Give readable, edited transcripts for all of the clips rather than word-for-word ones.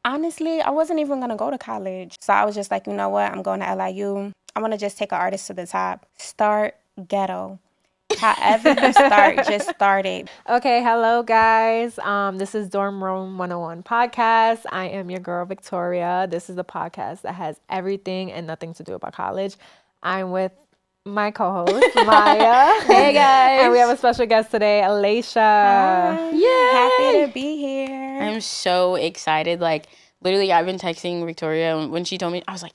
Honestly, I wasn't even going to go to college. So I was just like, you know what? I'm going to LIU. I want to just take an artist to the top. Start ghetto. However you start, just start it. Okay, hello guys. This is Dorm Room 101 podcast. I am your girl Victoria. This is the podcast that has everything and nothing to do about college. I'm with my co-host Maya. Hey guys. And we have a special guest today, Alaisha. Hi. Yay! Happy to be here. I'm so excited. Like, literally, I've been texting Victoria, and when she told me, I was like,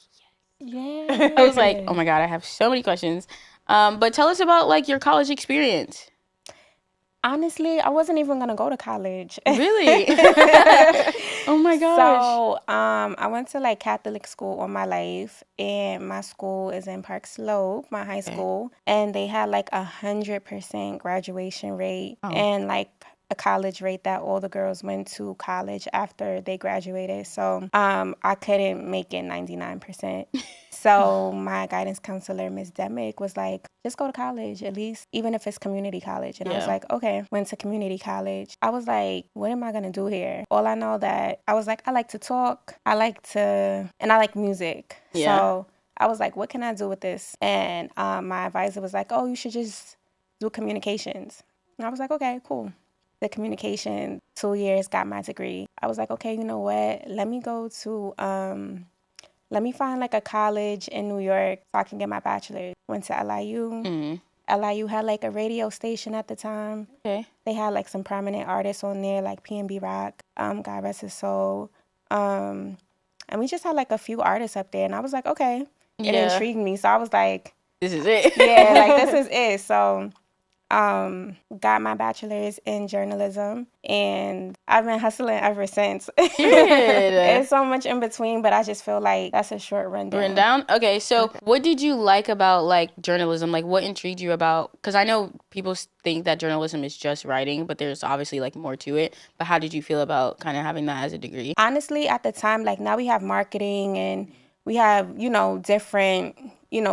Yeah. I was like, oh my God, I have so many questions. But tell us about, like, your college experience. Honestly, I wasn't even going to go to college. Really? Oh my gosh. So, I went to like Catholic school all my life, and my school is in Park Slope, my high school, and they had like 100% graduation rate and like a college rate that all the girls went to college after they graduated. So, I couldn't make it 99%. So my guidance counselor, Ms. Demick, was like, just go to college at least, even if it's community college. And I was like, okay, went to community college. I was like, what am I going to do here? All I know that I was like, I like to talk. And I like music. Yeah. So I was like, what can I do with this? And my advisor was like, oh, you should just do communications. And I was like, okay, cool. The communication, 2 years, got my degree. I was like, okay, you know what? Let me find like a college in New York so I can get my bachelor's. Went to LIU. LIU had like a radio station at the time. Okay. They had like some prominent artists on there, like P&B Rock, God rest his soul. And we just had like a few artists up there. And I was like, okay. It intrigued me. So I was like, this is it. yeah, like this is it. So got my bachelor's in journalism, and I've been hustling ever since. It's so much in between, but I just feel like that's a short rundown. Okay, so what did you like about like journalism? Like, what intrigued you about? Because I know people think that journalism is just writing, but there's obviously like more to it. But how did you feel about kind of having that as a degree? Honestly, at the time, like now we have marketing and we have, different,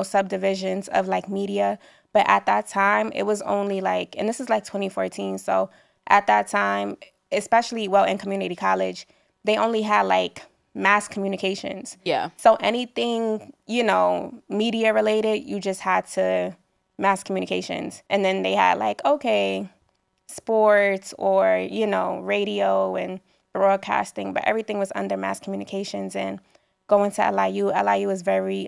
subdivisions of like media. But at that time, it was only like, and this is like 2014. So at that time, especially, in community college, they only had like mass communications. Yeah. So anything, media related, you just had to mass communications. And then they had like, okay, sports or, radio and broadcasting, but everything was under mass communications. And going to LIU is very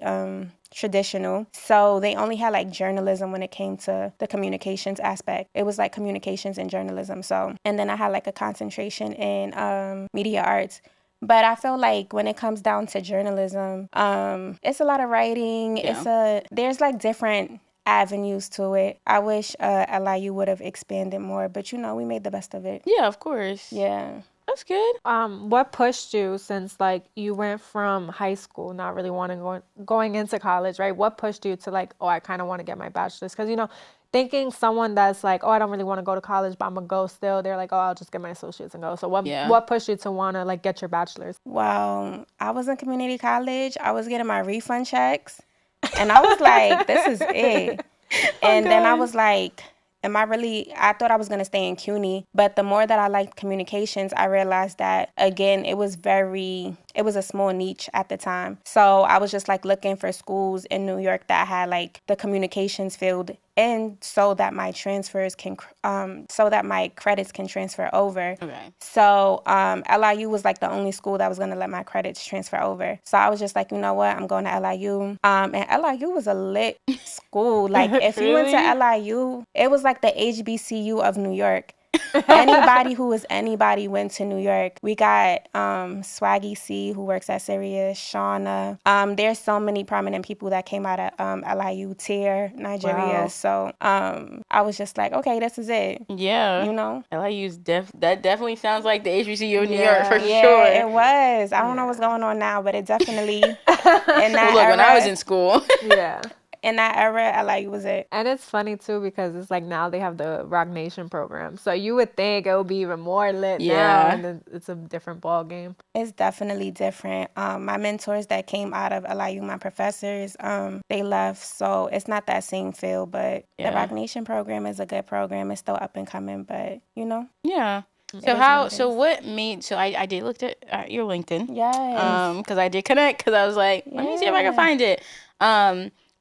traditional. So they only had like journalism when it came to the communications aspect. It was like communications and journalism. So, and then I had like a concentration in media arts. But I feel like when it comes down to journalism, it's a lot of writing. Yeah. There's like different avenues to it. I wish LIU would have expanded more, but we made the best of it. Yeah, of course. Yeah. That's good. What pushed you, since like you went from high school not really wanting going into college, right? What pushed you to like, oh, I kind of want to get my bachelor's? Because thinking someone that's like, oh, I don't really want to go to college, but I'm gonna go still. They're like, oh, I'll just get my associates and go. So what pushed you to want to like get your bachelor's? Well, I was in community college. I was getting my refund checks, and I was like, this is it. And then I was like, I thought I was going to stay in CUNY, but the more that I liked communications, I realized that, again, it was a small niche at the time. So I was just like looking for schools in New York that had like the communications field, and so that my credits can transfer over. Okay. So LIU was like the only school that was going to let my credits transfer over. So I was just like, you know what, I'm going to LIU. And LIU was a lit school. Like if you went to LIU, it was like the HBCU of New York. Anybody who was anybody went to New York. We got Swaggy C, who works at Sirius, Shauna. There's so many prominent people that came out of LIU, Tier, Nigeria. Wow. So I was just like, okay, this is it. Yeah. LIU's that definitely sounds like the HBCU of New York for sure. Yeah, it was. I don't know what's going on now, but it definitely in that era, when I was in school. Yeah. In that era, LIU was it. And it's funny too because it's like now they have the Roc Nation program, so you would think it would be even more lit now, and it's a different ball game. It's definitely different. My mentors that came out of LIU, my professors, they left, so it's not that same feel. But the Roc Nation program is a good program. It's still up and coming, but Yeah. So what made, so I did look at your LinkedIn. Yes. Because I did connect, because I was like, let me see if I can find it.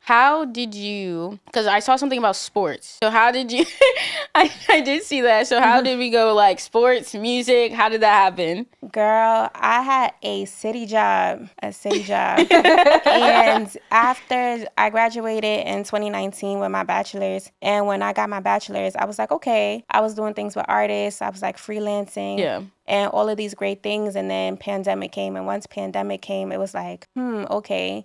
How did you, because I saw something about sports. So how did you, I did see that. So how did we go like sports, music? How did that happen? Girl, I had a city job. And after I graduated in 2019 with my bachelor's, and when I got my bachelor's, I was like, okay, I was doing things with artists. I was like freelancing. Yeah. And all of these great things. And then pandemic came. And once pandemic came, it was like, okay.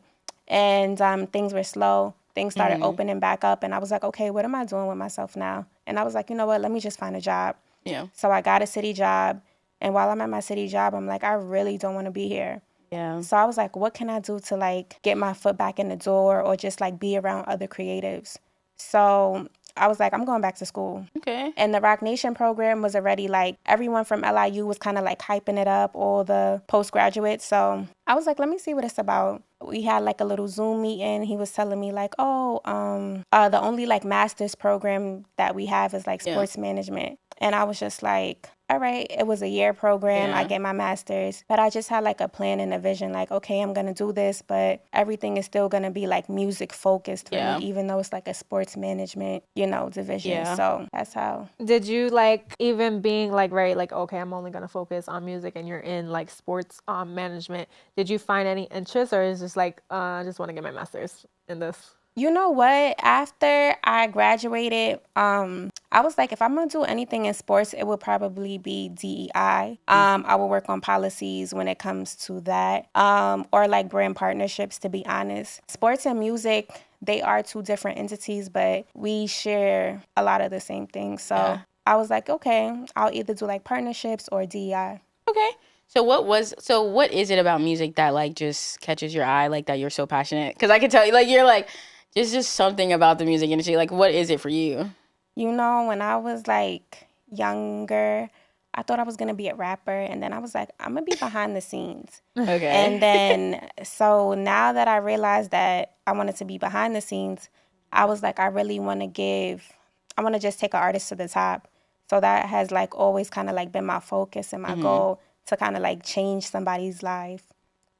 And things were slow. Things started opening back up. And I was like, okay, what am I doing with myself now? And I was like, you know what? Let me just find a job. Yeah. So I got a city job. And while I'm at my city job, I'm like, I really don't want to be here. Yeah. So I was like, what can I do to like get my foot back in the door or just like be around other creatives? So I was like, I'm going back to school. Okay. And the Roc Nation program was already like, everyone from LIU was kind of like hyping it up, all the postgraduates. So I was like, let me see what it's about. We had like a little Zoom meeting. He was telling me like, the only like master's program that we have is like sports management. And I was just like, all right, it was a year program. I get my master's, but I just had like a plan and a vision, like, okay, I'm going to do this, but everything is still going to be like music focused for me, even though it's like a sports management, division. Yeah. So that's how. Did you like, even being like, right, like, okay, I'm only going to focus on music, and you're in like sports management, did you find any interest, or is just like, I just want to get my master's in this? You know what? After I graduated, I was like, if I'm going to do anything in sports, it would probably be DEI. I will work on policies when it comes to that, or like brand partnerships, to be honest. Sports and music, they are two different entities, but we share a lot of the same things. So I was like, okay, I'll either do like partnerships or DEI. Okay. So what is it about music that like just catches your eye, like that you're so passionate? Because I can tell you, like, you're like, there's just something about the music industry. Like, what is it for you? When I was like younger, I thought I was going to be a rapper. And then I was like, I'm going to be behind the scenes. Okay. And then, so now that I realized that I wanted to be behind the scenes, I was like, I really want to just take an artist to the top. So that has like always kind of like been my focus and my goal, to kind of like change somebody's life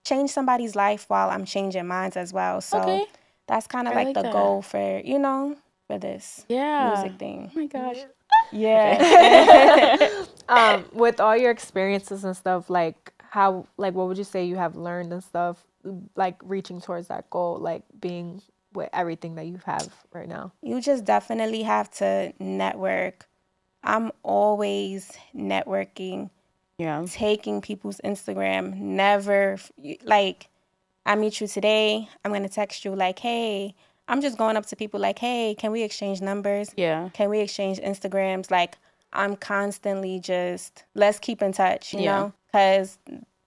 while I'm changing mine as well. So that's kind of like the goal for, for this music thing. Oh my gosh. Yeah. With all your experiences and stuff, like how, like what would you say you have learned and stuff, like reaching towards that goal, like being with everything that you have right now? You just definitely have to network. I'm always networking. Yeah. Taking people's Instagram. Never, like, I meet you today, I'm going to text you like, hey, I'm just going up to people like, hey, can we exchange numbers? Yeah. Can we exchange Instagrams? Like, I'm constantly just, let's keep in touch, you know? Because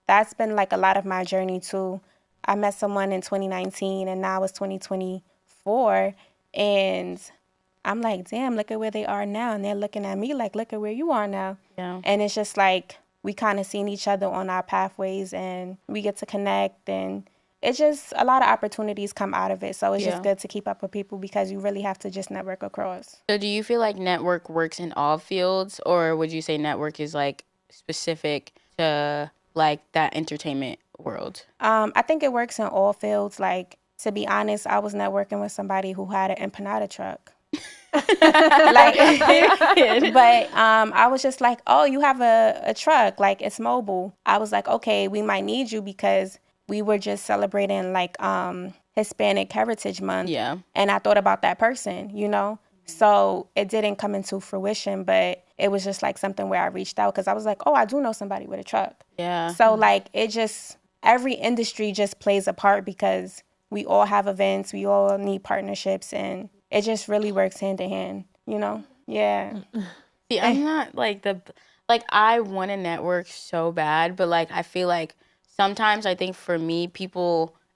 that's been like a lot of my journey too. I met someone in 2019 and now it's 2024. And I'm like, damn, look at where they are now. And they're looking at me like, look at where you are now. Yeah. And it's just like, we kind of seen each other on our pathways and we get to connect, and it's just a lot of opportunities come out of it. So it's just good to keep up with people because you really have to just network across. So do you feel like network works in all fields, or would you say network is like specific to like that entertainment world? I think it works in all fields. Like, to be honest, I was networking with somebody who had an empanada truck. But I was just like, oh, you have a truck, like it's mobile. I was like, okay, we might need you because we were just celebrating like Hispanic Heritage Month. Yeah. And I thought about that person, So it didn't come into fruition, but it was just like something where I reached out because I was like, oh, I do know somebody with a truck. Yeah. So like every industry just plays a part because we all have events, we all need partnerships, and it just really works hand in hand, Yeah. See, I'm not like I want to network so bad, but like I feel like sometimes I think for me,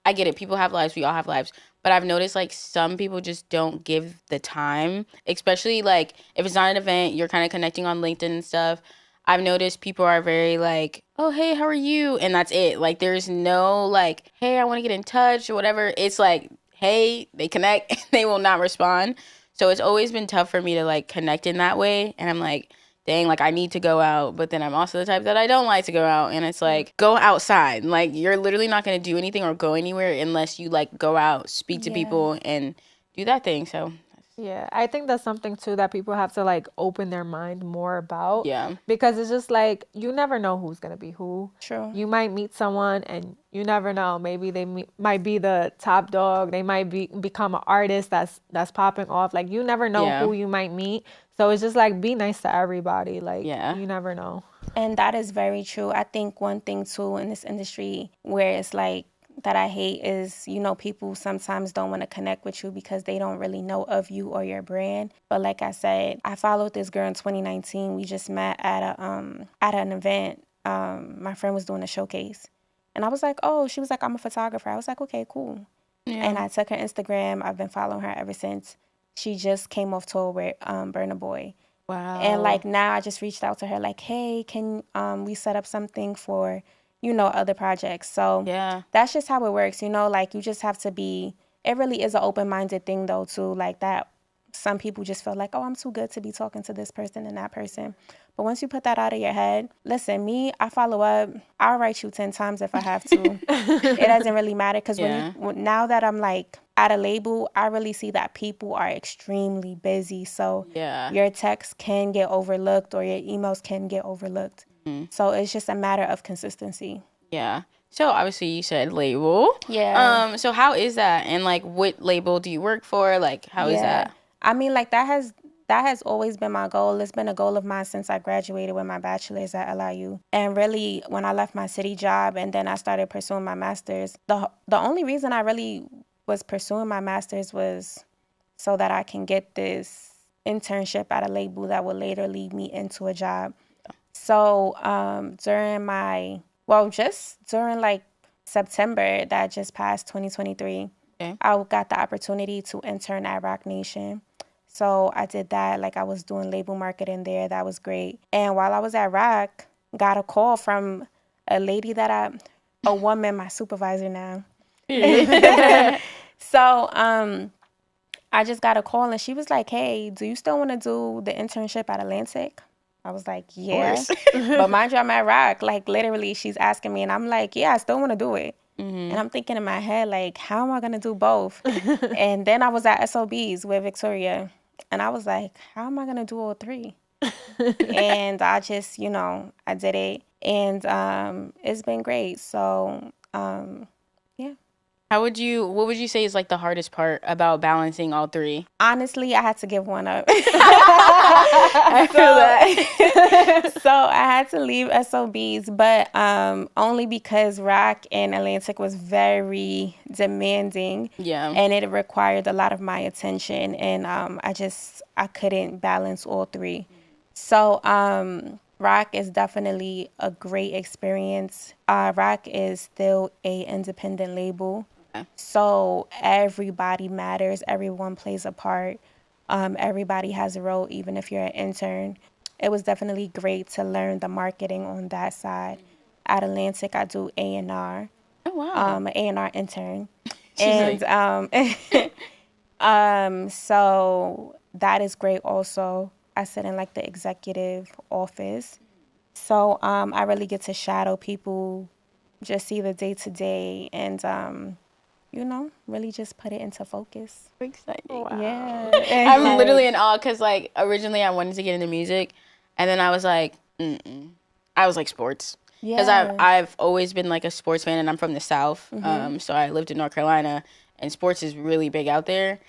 I get it. People have lives. We all have lives. But I've noticed like some people just don't give the time, especially like if it's not an event, you're kind of connecting on LinkedIn and stuff. I've noticed people are very like, oh, hey, how are you? And that's it. Like there's no like, hey, I want to get in touch or whatever. It's like, hey, they connect, they will not respond. So it's always been tough for me to like connect in that way. And I'm like, dang, like I need to go out, but then I'm also the type that I don't like to go out. And it's like, go outside. Like you're literally not going to do anything or go anywhere unless you like go out, speak to people and do that thing. So yeah, I think that's something too that people have to like open their mind more about. Yeah. Because it's just like you never know who's gonna be who. True. You might meet someone and you never know. Maybe they might be the top dog. They might become an artist that's popping off. Like you never know who you might meet. So it's just like be nice to everybody. Like you never know. And that is very true. I think one thing too in this industry where it's like that I hate is, you know, people sometimes don't want to connect with you because they don't really know of you or your brand. But like I said, I followed this girl in 2019. We just met at an event. My friend was doing a showcase. And I was like, oh, she was like, I'm a photographer. I was like, okay, cool. Yeah. And I took her Instagram. I've been following her ever since. She just came off tour with Burna Boy. Wow. And like now I just reached out to her like, hey, can we set up something for, you know, other projects. So that's just how it works, you know, like you just have to be, it really is an open-minded thing though too, like that some people just feel like, oh, I'm too good to be talking to this person and that person. But once you put that out of your head, listen, me, I follow up, I'll write you 10 times if I have to. It doesn't really matter because now that I'm like at a label, I really see that people are extremely busy. So your texts can get overlooked or your emails can get overlooked. So it's just a matter of consistency. Yeah. So obviously you said label. Yeah. So how is that? And like what label do you work for? Like how is that? I mean, like that has always been my goal. It's been a goal of mine since I graduated with my bachelor's at LIU. And really when I left my city job and then I started pursuing my master's, the only reason I really was pursuing my master's was so that I can get this internship at a label that would later lead me into a job. So during like September that just passed, 2023, I got the opportunity to intern at Roc Nation. So I did that. Like I was doing label marketing there. That was great. And while I was at Roc, got a call from a lady a woman, my supervisor now. So I just got a call and she was like, hey, do you still want to do the internship at Atlantic? I was like, yeah. But mind you, I'm at Roc. Like, literally, she's asking me. And I'm like, yeah, I still want to do it. And I'm thinking in my head, like, how am I going to do both? And then I was at SOBs with Victoria. And I was like, how am I going to do all three? And I just, you know, I did it. And it's been great. So, yeah. What would you say is like the hardest part about balancing all three? Honestly, I had to give one up. I feel that. So I had to leave SOBs, but only because Roc and Atlantic was very demanding. Yeah. And it required a lot of my attention, and I couldn't balance all three. So Roc is definitely a great experience. Roc is still a independent label. So everybody matters. Everyone plays a part. Everybody has a role, even if you're an intern. It was definitely great to learn the marketing on that side. At Atlantic, I do A&R. Oh, wow. An A&R intern. And so that is great also. I sit in like the executive office. So I really get to shadow people, just see the day-to-day, and you know, really just put it into focus. Exciting. Wow. Yeah. I'm literally in awe because, like, originally I wanted to get into music, and then I was like, I was like sports. Because I've always been, like, a sports fan, and I'm from the South. So I lived in North Carolina, and sports is really big out there.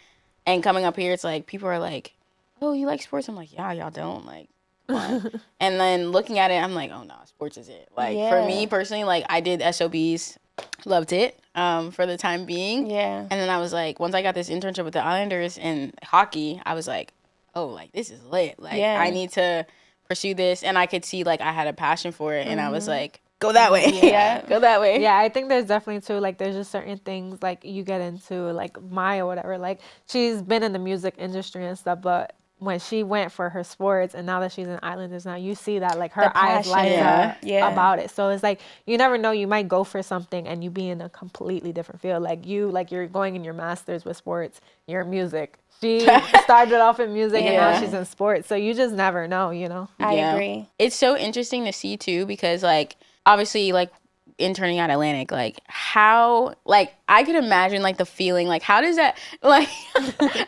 And coming up here, it's like, people are like, oh, you like sports? I'm like, yeah, y'all don't. Like, come on. And then looking at it, I'm like, oh, no, sports is it. Like, for me personally, like, I did SOBs. Loved it for the time being. Yeah. And then I was like, once I got this internship with the Islanders in hockey, I was like, oh, like, this is lit. Like, I need to pursue this. And I could see, like, I had a passion for it. And I was like, go that way. Yeah. Go that way. Yeah, I think there's definitely, too, like, there's just certain things, like, you get into, like, Maya or whatever. Like, she's been in the music industry and stuff, but when she went for her sports, and now that she's in Islanders now, you see that like her The eyes light passion. up Yeah. about it. So it's like you never know, you might go for something and you be in a completely different field. Like you're going in your master's with sports, you're in music. She started off in music and now she's in sports. So you just never know, you know? I agree. It's so interesting to see too, because like obviously like interning at Atlantic, like how, like I could imagine like the feeling, like how does that, like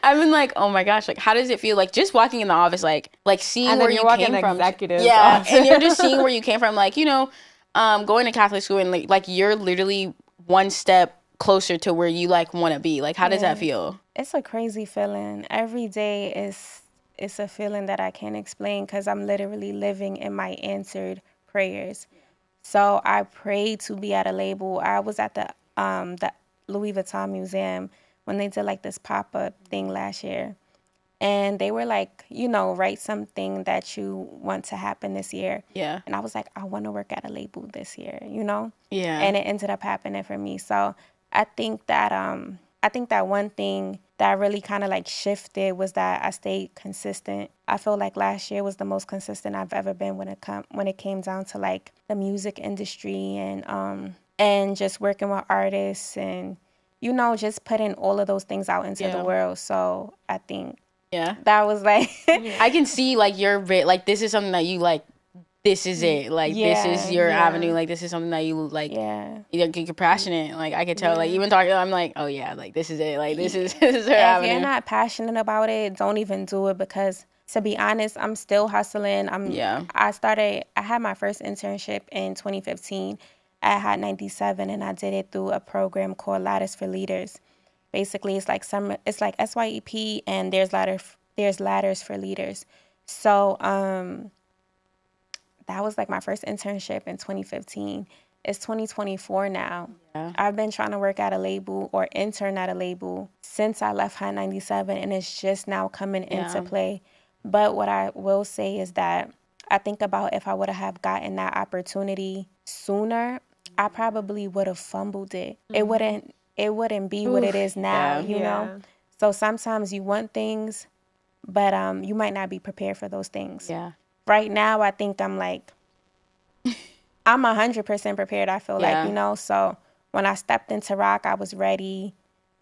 I've been like, oh my gosh, like how does it feel, like just walking in the office, like seeing where you came from, yeah, and you're just seeing where you came from, like, you know, going to Catholic school and like you're literally one step closer to where you like want to be. Like how does that feel? It's a crazy feeling. Every day it's a feeling that I can't explain, because I'm literally living in my answered prayers. So I prayed to be at a label. I was at the Louis Vuitton Museum when they did like this pop-up thing last year. And they were like, you know, write something that you want to happen this year. Yeah. And I was like, I want to work at a label this year, you know? Yeah. And it ended up happening for me. So I think that one thing that really kind of like shifted was that I stayed consistent. I feel like last year was the most consistent I've ever been when it came down to like the music industry and just working with artists and, you know, just putting all of those things out into the world. So I think that was like I can see like like this is something that you like. This is it. Like this is your avenue. Like this is something that you like. You're passionate. Like I could tell. Like even talking, I'm like, oh yeah, like this is it. Like this is her avenue. If you're not passionate about it, don't even do it, because to be honest, I'm still hustling. I had my first internship in 2015 at Hot 97, and I did it through a program called Ladders for Leaders. Basically, it's like SYEP, and there's ladders for leaders. So that was like my first internship in 2015. It's 2024 now. Yeah. I've been trying to work at a label or intern at a label since I left Hot 97, and it's just now coming into play. But what I will say is that I think about if I would have gotten that opportunity sooner, I probably would have fumbled it. Mm-hmm. It wouldn't be what it is now, you know? So sometimes you want things, but you might not be prepared for those things. Yeah. Right now, I think I'm 100% prepared, I feel like, you know? So when I stepped into Roc, I was ready.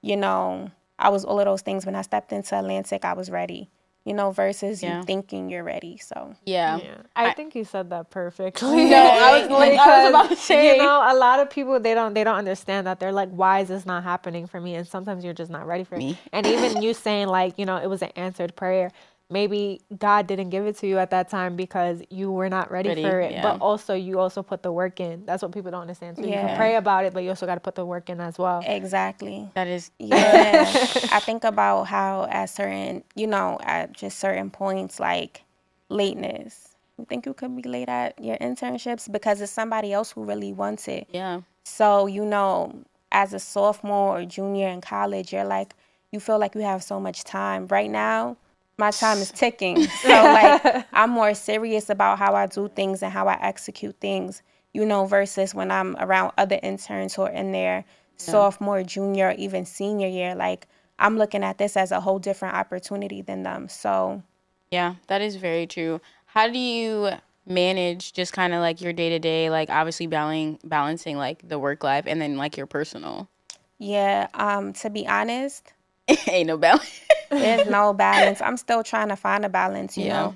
You know, I was all of those things. When I stepped into Atlantic, I was ready. You know, versus you thinking you're ready. So I think you said that perfectly. No, I was about to say, you know, a lot of people they don't understand that. They're like, why is this not happening for me? And sometimes you're just not ready for it. And even you saying like, you know, it was an answered prayer. Maybe God didn't give it to you at that time because you were not ready for it. But also, you also put the work in. That's what people don't understand. So you can pray about it, but you also got to put the work in as well. Exactly. That is. Yeah. I think about how at just certain points, like lateness. You think you could be late at your internships because it's somebody else who really wants it. Yeah. So, you know, as a sophomore or junior in college, you feel like you have so much time. Right now, my time is ticking. So, like, I'm more serious about how I do things and how I execute things, you know, versus when I'm around other interns who are in their sophomore, junior, or even senior year. Like, I'm looking at this as a whole different opportunity than them. So, yeah, that is very true. How do you manage just kind of like your day-to-day, like obviously balancing like the work life and then like your personal? Yeah, to be honest, ain't no balance. There's no balance. I'm still trying to find a balance, you know.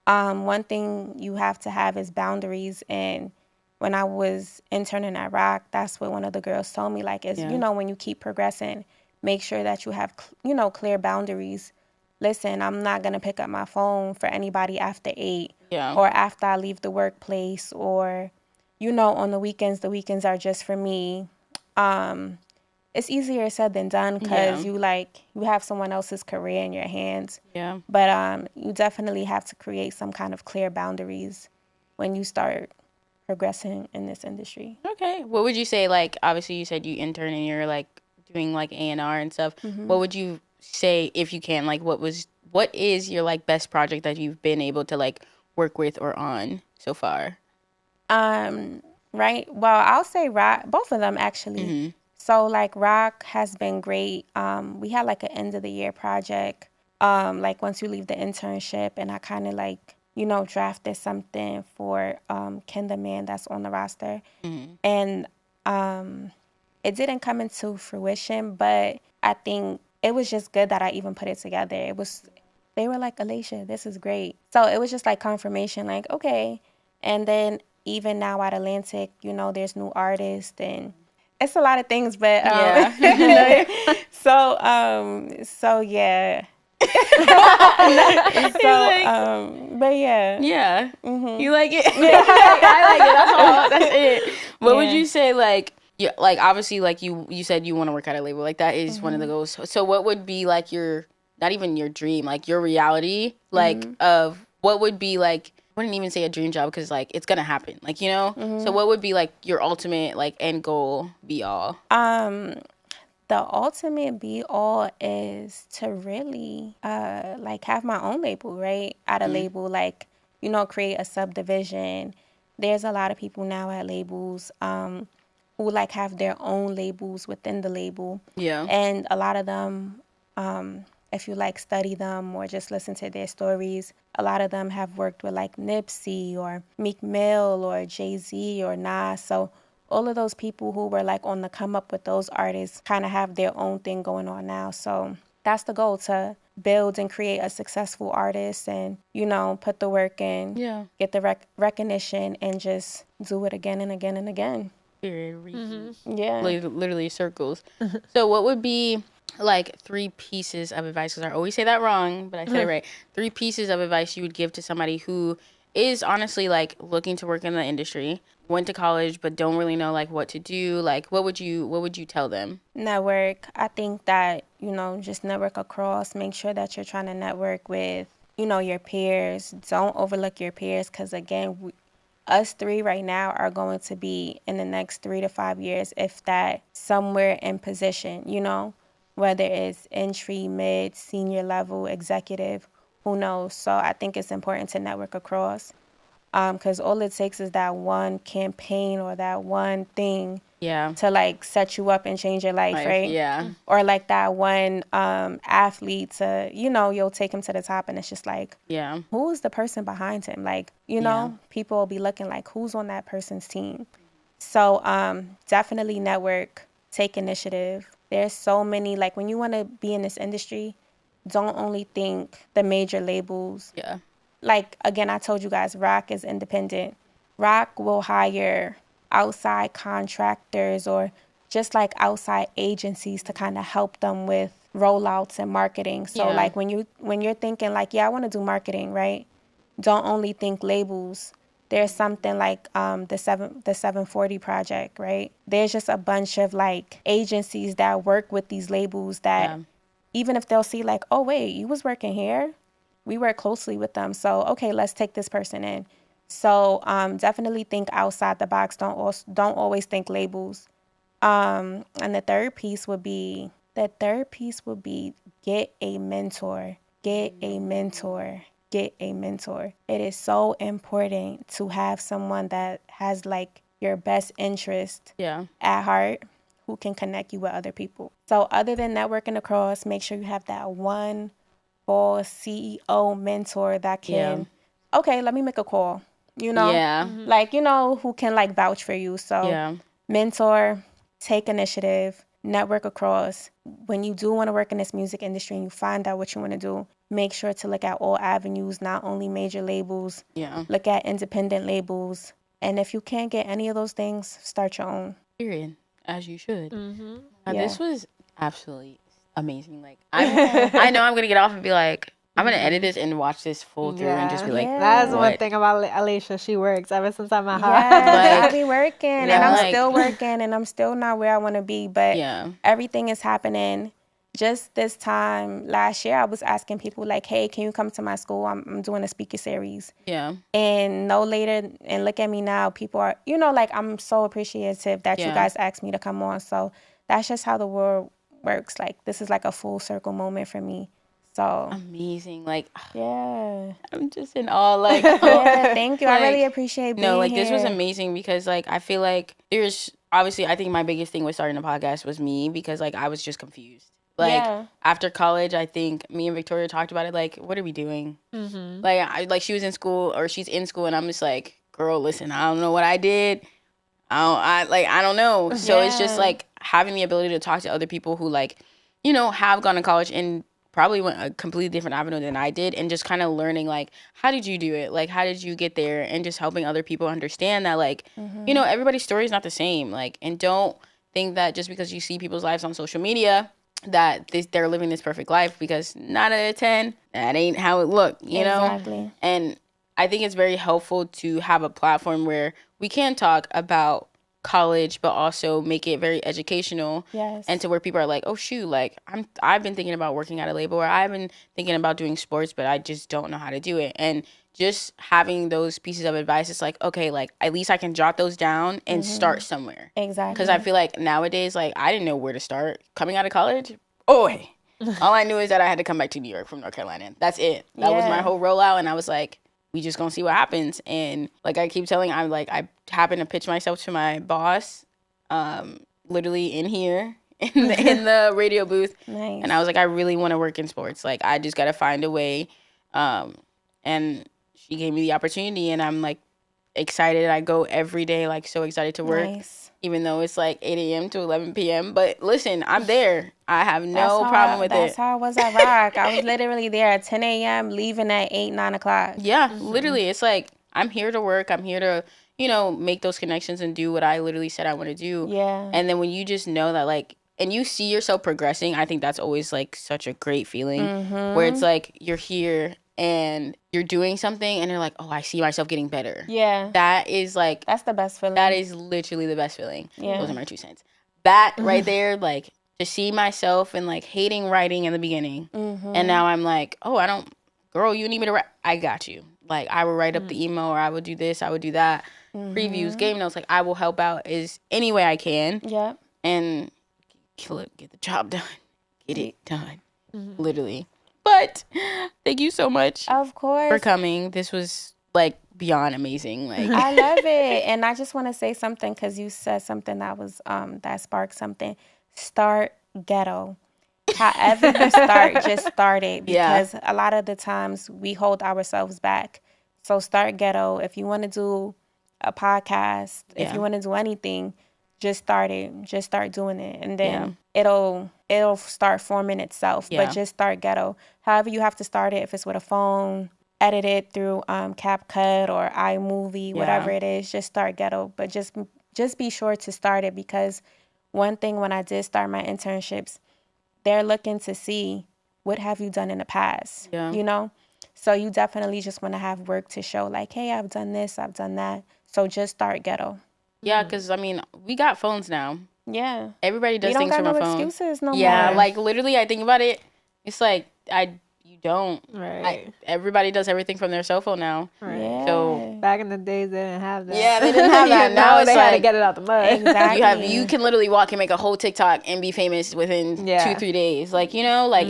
One thing you have to have is boundaries. And when I was interning at Roc, that's what one of the girls told me, like, you know, when you keep progressing, make sure that you have, you know, clear boundaries. Listen, I'm not going to pick up my phone for anybody after 8 or after I leave the workplace, or, you know, on the weekends are just for me. It's easier said than done because you have someone else's career in your hands. Yeah. But you definitely have to create some kind of clear boundaries when you start progressing in this industry. Okay. What would you say, like, obviously you said you intern and you're like doing like A&R and stuff. Mm-hmm. What would you say, if you can, like what is your like best project that you've been able to like work with or on so far? Right. Well, I'll say Roc, both of them actually. Mm-hmm. So, like, Roc has been great. We had, like, an end-of-the-year project like once you leave the internship, and I kind of like, you know, drafted something for Ken the Man that's on the roster. And it didn't come into fruition, but I think it was just good that I even put it together. They were like, Alaisha, this is great. So it was just like confirmation, like, okay. And then even now at Atlantic, you know, there's new artists and it's a lot of things, but so yeah. But yeah. Yeah. You like it? Yeah. I like it. That's all. That's it. What would you say, like, yeah, like obviously, like you said you want to work at a label, like that is one of the goals. So what would be like your, not even your dream, like your reality, like of what would be like, I wouldn't even say a dream job because like it's gonna happen, like, you know. So what would be like your ultimate like end goal, be all? The ultimate be all is to really like have my own label, right? At a label, like, you know, create a subdivision. There's a lot of people now at labels who like have their own labels within the label. Yeah. And a lot of them, if you like study them or just listen to their stories, a lot of them have worked with like Nipsey or Meek Mill or Jay-Z or Nas. So all of those people who were like on the come up with those artists kind of have their own thing going on now. So that's the goal, to build and create a successful artist and, you know, put the work in, get the recognition and just do it again and again and again. Yeah. Literally circles. So what would be like 3 pieces of advice, because I always say that wrong, but I said it right. 3 pieces of advice you would give to somebody who is honestly like looking to work in the industry, went to college but don't really know like what to do. Like what would you tell them? Network. I think that, you know, just network across. Make sure that you're trying to network with, you know, your peers. Don't overlook your peers, because again, us 3 right now are going to be in the next 3 to 5 years, if that, somewhere in position, you know, whether it's entry, mid, senior level, executive, who knows? So I think it's important to network across, because all it takes is that one campaign or that one thing to like set you up and change your life, right? Yeah. Or like that one athlete to, you know, you'll take him to the top and it's just like, who's the person behind him? Like, you know, people will be looking like, who's on that person's team? So definitely network, take initiative. There's so many, like when you want to be in this industry, don't only think the major labels. Yeah. Like, again, I told you guys, Roc is independent. Roc will hire outside contractors or just like outside agencies to kind of help them with rollouts and marketing. So like when you're thinking like, I want to do marketing, right? Don't only think labels. There's something like the 740 project, right? There's just a bunch of like agencies that work with these labels that even if they'll see like, oh wait, you was working here, we work closely with them, so okay, let's take this person in. So definitely think outside the box. Don't always think labels. And the third piece would be get a mentor. Get a mentor. Get a mentor. It is so important to have someone that has like your best interest at heart, who can connect you with other people. So other than networking across, make sure you have that one boss, CEO, mentor that can, okay, let me make a call, you know? Like, you know, who can like vouch for you. So mentor, take initiative, network across. When you do want to work in this music industry and you find out what you want to do, make sure to look at all avenues, not only major labels. Look at independent labels. And if you can't get any of those things, start your own. Period. As you should. This was absolutely amazing. Like I know I'm gonna get off and be like, I'm gonna edit this and watch this full through and just be like, that's one thing about Alaisha. She works ever since I met her. I be working and I'm still working and I'm still not where I want to be. But everything is happening. Just this time last year, I was asking people like, hey, can you come to my school? I'm doing a speaker series. And no later, and look at me now, people are, you know, like, I'm so appreciative that you guys asked me to come on. So that's just how the world works. Like, this is like a full circle moment for me. So amazing. Like, I'm just in awe. Like, thank you. Like, I really appreciate being here. This was amazing because like, I feel like there's obviously, I think my biggest thing with starting a podcast was me, because like I was just confused. Like, after college, I think me and Victoria talked about it. Like, what are we doing? Like, she was in school, or she's in school, and I'm just like, girl, listen, I don't know what I did. I don't know. So it's just like having the ability to talk to other people who, like, you know, have gone to college and probably went a completely different avenue than I did, and just kind of learning, like, how did you do it? Like, how did you get there? And just helping other people understand that, like, you know, everybody's story is not the same. Like, and don't think that just because you see people's lives on social media that they're living this perfect life, because 9 out of 10, that ain't how it look, you know? And I think it's very helpful to have a platform where we can talk about college, but also make it very educational, and to where people are like, oh shoot, like I've been thinking about working at a label, or I've been thinking about doing sports, but I just don't know how to do it. And just having those pieces of advice, it's like, okay, like at least I can jot those down and start somewhere. Because I feel like nowadays, like, I didn't know where to start coming out of college. All I knew is that I had to come back to New York from North Carolina. That's it. That was my whole rollout, and I was like, we just gonna see what happens. And like I keep telling, I'm like, I happened to pitch myself to my boss, literally in here in the radio booth. And I was like, I really want to work in sports. Like, I just gotta find a way. And she gave me the opportunity, and I'm like excited. I go every day, like so excited to work, even though it's like 8 a.m. to 11 p.m. But listen, I'm there. I have no problem with it. That's how I was at Roc. I was literally there at 10 a.m., leaving at 8, 9 o'clock. Yeah, literally. It's like, I'm here to work. I'm here to, you know, make those connections and do what I literally said I want to do. And then when you just know that, like, and you see yourself progressing, I think that's always like such a great feeling, where it's like you're here and you're doing something and you're like, oh, I see myself getting better. That is like, that's the best feeling. That is literally the best feeling. Those are my 2 cents. That right there, like, to see myself and like hating writing in the beginning, and now I'm like, oh, girl, you need me to write? I got you. Like, I would write up the email, or I would do this, I would do that, previews, game notes. Like, I will help out as any way I can. And get the job done. Get it done. Literally. But thank you so much, of course, for coming. This was like beyond amazing. Like, I love it. And I just want to say something, because you said something that was that sparked something. Start ghetto. However you start, just start it, because a lot of the times we hold ourselves back. So start ghetto. If you want to do a podcast, if you want to do anything, just start it. Just start doing it, and then it'll start forming itself. But just start ghetto. However you have to start it, if it's with a phone, edit it through CapCut or iMovie, whatever it is, just start ghetto. But just be sure to start it, because one thing, when I did start my internships, they're looking to see, what have you done in the past, you know? So you definitely just want to have work to show, like, hey, I've done this, I've done that. So just start ghetto. Yeah, because, I mean, we got phones now. Yeah. Everybody does things from a phone. You don't got no excuses no more. Yeah, like, literally, I think about it, it's like, you don't. Right. Everybody does everything from their cell phone now. Right. Yeah. So back in the days, they didn't have that. Yeah, they didn't have that. Now it's they like, had to get it out the mud. Exactly. You can literally walk and make a whole TikTok and be famous within 2-3 days. Like, you know, like,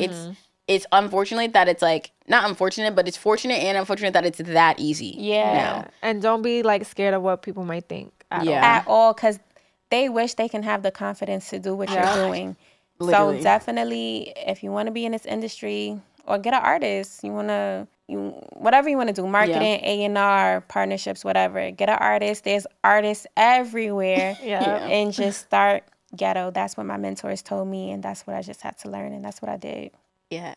it's unfortunate that it's like, not unfortunate, but it's fortunate and unfortunate that it's that easy. Now. And don't be like scared of what people might think at all, because they wish they can have the confidence to do what you're doing. Literally. So definitely, if you want to be in this industry, or get an artist, whatever you want to do, marketing, A&R, partnerships, whatever, get an artist. There's artists everywhere. And just start ghetto. That's what my mentors told me, and that's what I just had to learn, and that's what I did. Yeah.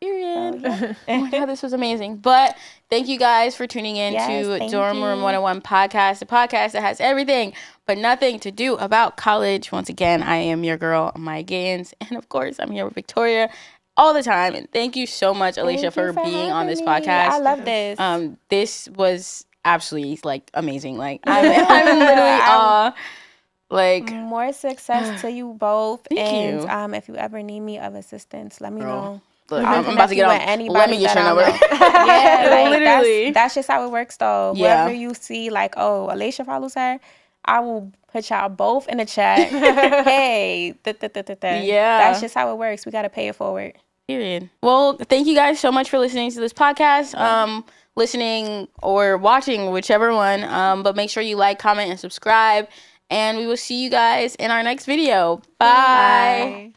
Period. Oh my God, this was amazing. But thank you guys for tuning in to Dorm Room 101 podcast, the podcast that has everything but nothing to do about college. Once again, I am your girl, Maya Gaines, and of course, I'm here with Victoria all the time. And thank you so much, Alaisha, for being on this podcast. I love this. This was absolutely like amazing. Like, I'm literally like, more success to you both. Thank you. If you ever need me of assistance, let me know. Look, I'm about to get on. Let me get your number. Literally. That's just how it works, though. Wherever you see, like, oh, Alaisha follows her, I will put y'all both in the chat. Hey, that's just how it works. We got to pay it forward. Period. Well, thank you guys so much for listening to this podcast. Listening or watching, whichever one. But make sure you like, comment, and subscribe. And we will see you guys in our next video. Bye.